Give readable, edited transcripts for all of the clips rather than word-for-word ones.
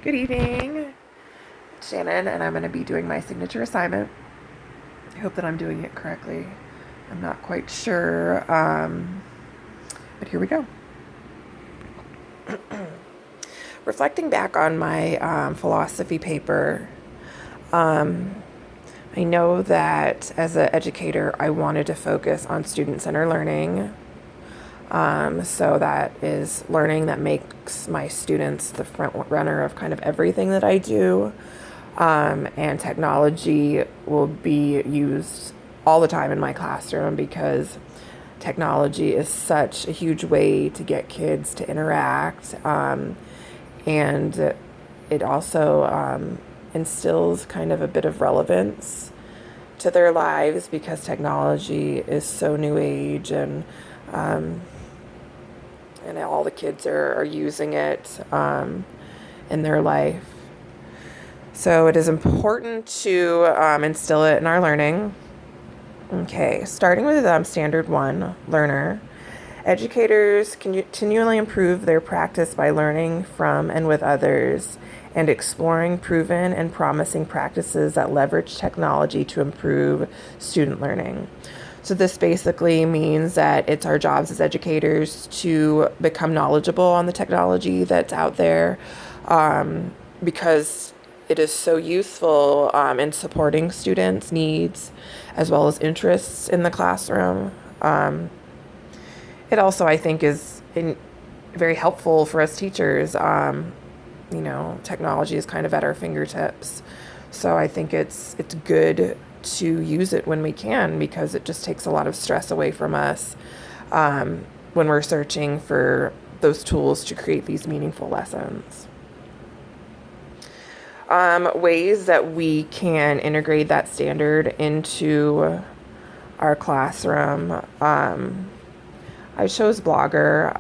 Good evening, Shannon, and I'm going to be doing my signature assignment. I hope that I'm doing it correctly. I'm not quite sure, but here we go. Reflecting back on my philosophy paper, I know that as an educator, I wanted to focus on student-centered learning. So that is learning that makes my students the front runner of kind of everything that I do. And technology will be used all the time in my classroom because technology is such a huge way to get kids to interact. And it also instills kind of a bit of relevance to their lives because technology is so new age and all the kids are using it in their life. So it is important to instill it in our learning. Okay, starting with standard one, learner. Educators can continually improve their practice by learning from and with others and exploring proven and promising practices that leverage technology to improve student learning. So this basically means that it's our jobs as educators to become knowledgeable on the technology that's out there because it is so useful in supporting students' needs as well as interests in the classroom. It also, I think, is very helpful for us teachers. Technology is kind of at our fingertips. So I think it's good to use it when we can because it just takes a lot of stress away from us when we're searching for those tools to create these meaningful lessons. Ways that we can integrate that standard into our classroom. I chose Blogger.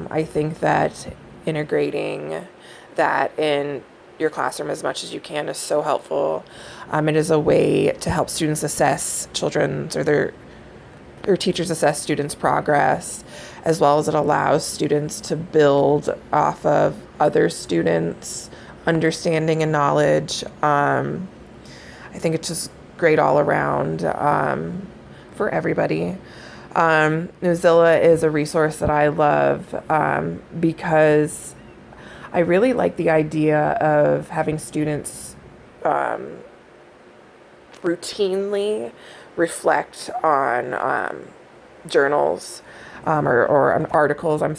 I think that integrating that in your classroom as much as you can is so helpful. It is a way to help students assess children's or their teachers assess students' progress, as well as it allows students to build off of other students' understanding and knowledge. I think it's just great all around for everybody. Newzilla is a resource that I love because I really like the idea of having students routinely reflect on journals or on articles, on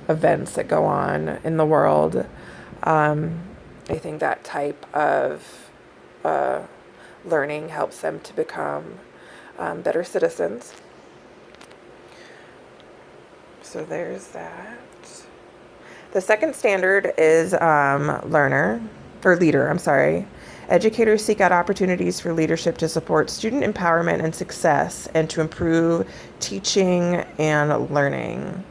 events that go on in the world. I think that type of learning helps them to become better citizens. So there's that. The second standard is leader. Educators seek out opportunities for leadership to support student empowerment and success and to improve teaching and learning.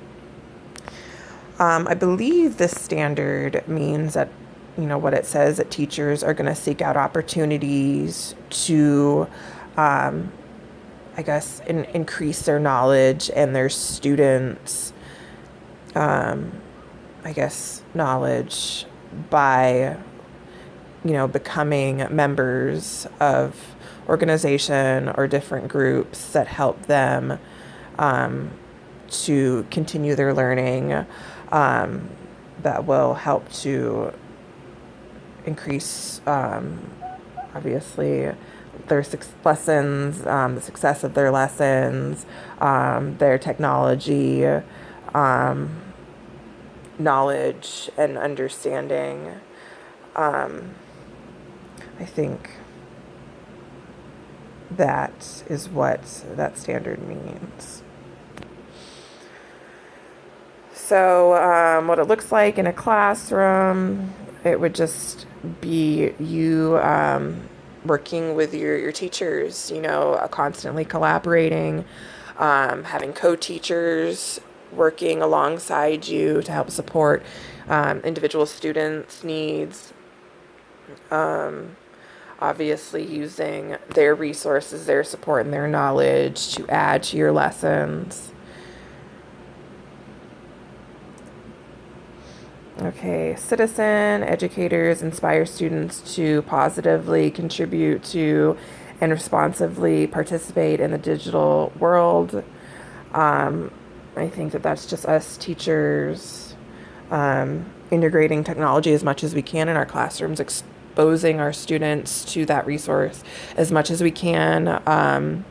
I believe this standard means that, what it says, that teachers are going to seek out opportunities to, increase their knowledge and their students' knowledge by, becoming members of organization or different groups that help them to continue their learning, that will help to increase, obviously, their lessons, the success of their lessons, their technology, knowledge and understanding. I think that is what that standard means. So what it looks like in a classroom, it would just be you working with your teachers, constantly collaborating, having co-teachers working alongside you to help support individual students' needs. Obviously using their resources, their support, and their knowledge to add to your lessons. Okay, citizen educators inspire students to positively contribute to and responsively participate in the digital world. I think that that's just us teachers integrating technology as much as we can in our classrooms, exposing our students to that resource as much as we can,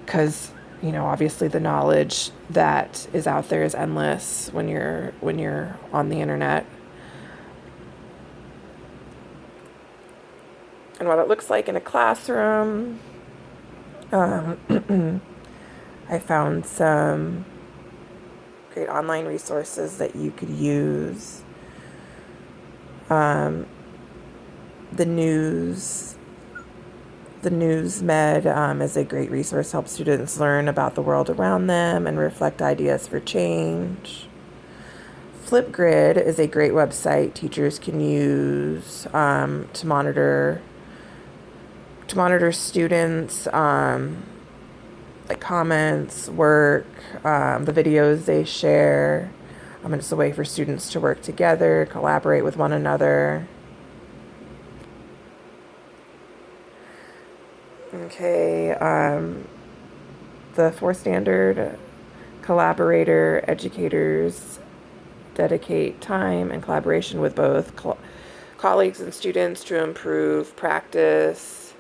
because obviously the knowledge that is out there is endless when you're on the internet. And what it looks like in a classroom, I found some great online resources that you could use. The news The NewsMed is a great resource to help students learn about the world around them and reflect ideas for change. Flipgrid is a great website teachers can use to monitor students, like comments, work, the videos they share. It's a way for students to work together, collaborate with one another. Okay, the fourth standard, collaborator educators dedicate time and collaboration with both colleagues and students to improve practice,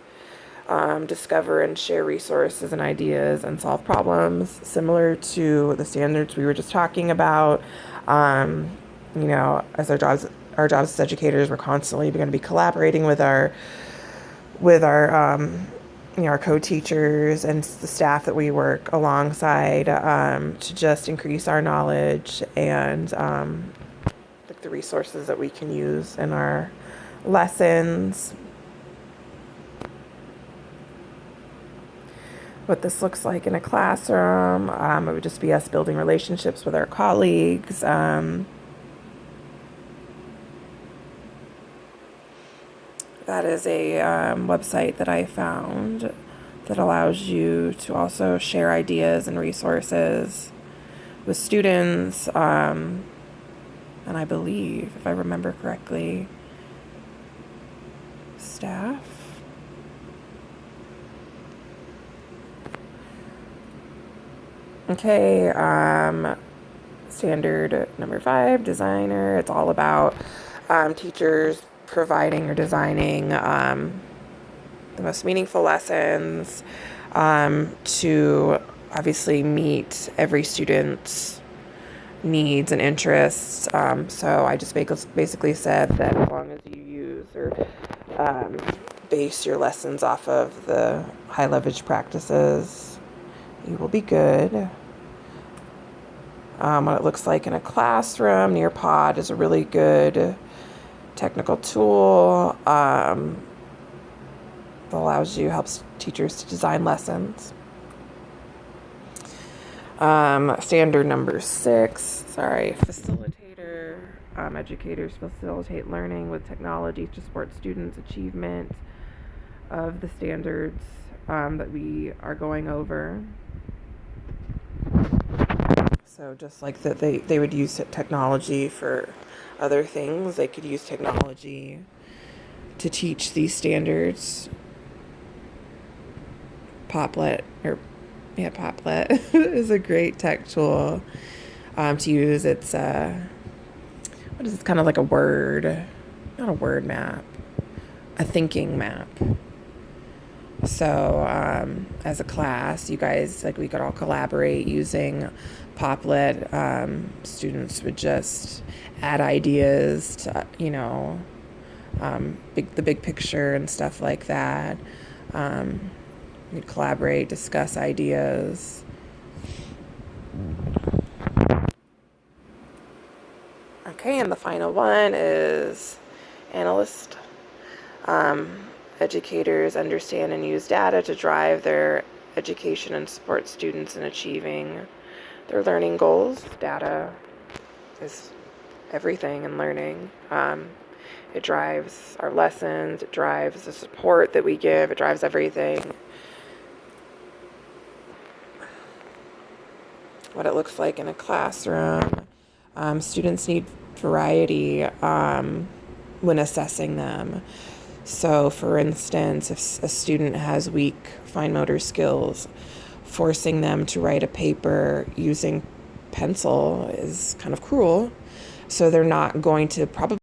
discover and share resources and ideas, and solve problems. Similar to the standards we were just talking about, as our jobs as educators, we're constantly going to be collaborating with our our co-teachers and the staff that we work alongside, to just increase our knowledge and like the resources that we can use in our lessons. What this looks like in a classroom, it would just be us building relationships with our colleagues. That is a website that I found that allows you to also share ideas and resources with students, and I believe, if I remember correctly, staff. Okay, standard number 5, designer. It's all about teachers providing or designing the most meaningful lessons to obviously meet every student's needs and interests. So I just basically said that as long as you use or base your lessons off of the high leverage practices, you will be good. What it looks like in a classroom, Nearpod is a really good technical tool that helps teachers to design lessons. Standard number 6, facilitator. Educators facilitate learning with technology to support students' achievement of the standards that we are going over. So just like that they would use technology for other things, they could use technology to teach these standards. Poplet is a great tech tool to use. It's it's kind of like not a word map, a thinking map. So as a class, you guys, we could all collaborate using Poplet. Students would just add ideas to, the big picture and stuff like that. We'd collaborate, discuss ideas. Okay, and the final one is analyst. Educators understand and use data to drive their education and support students in achieving their learning goals. Data is everything in learning. It drives our lessons, it drives the support that we give, it drives everything. What it looks like in a classroom. Students need variety when assessing them. So, for instance, if a student has weak fine motor skills, forcing them to write a paper using pencil is kind of cruel. So they're not going to probably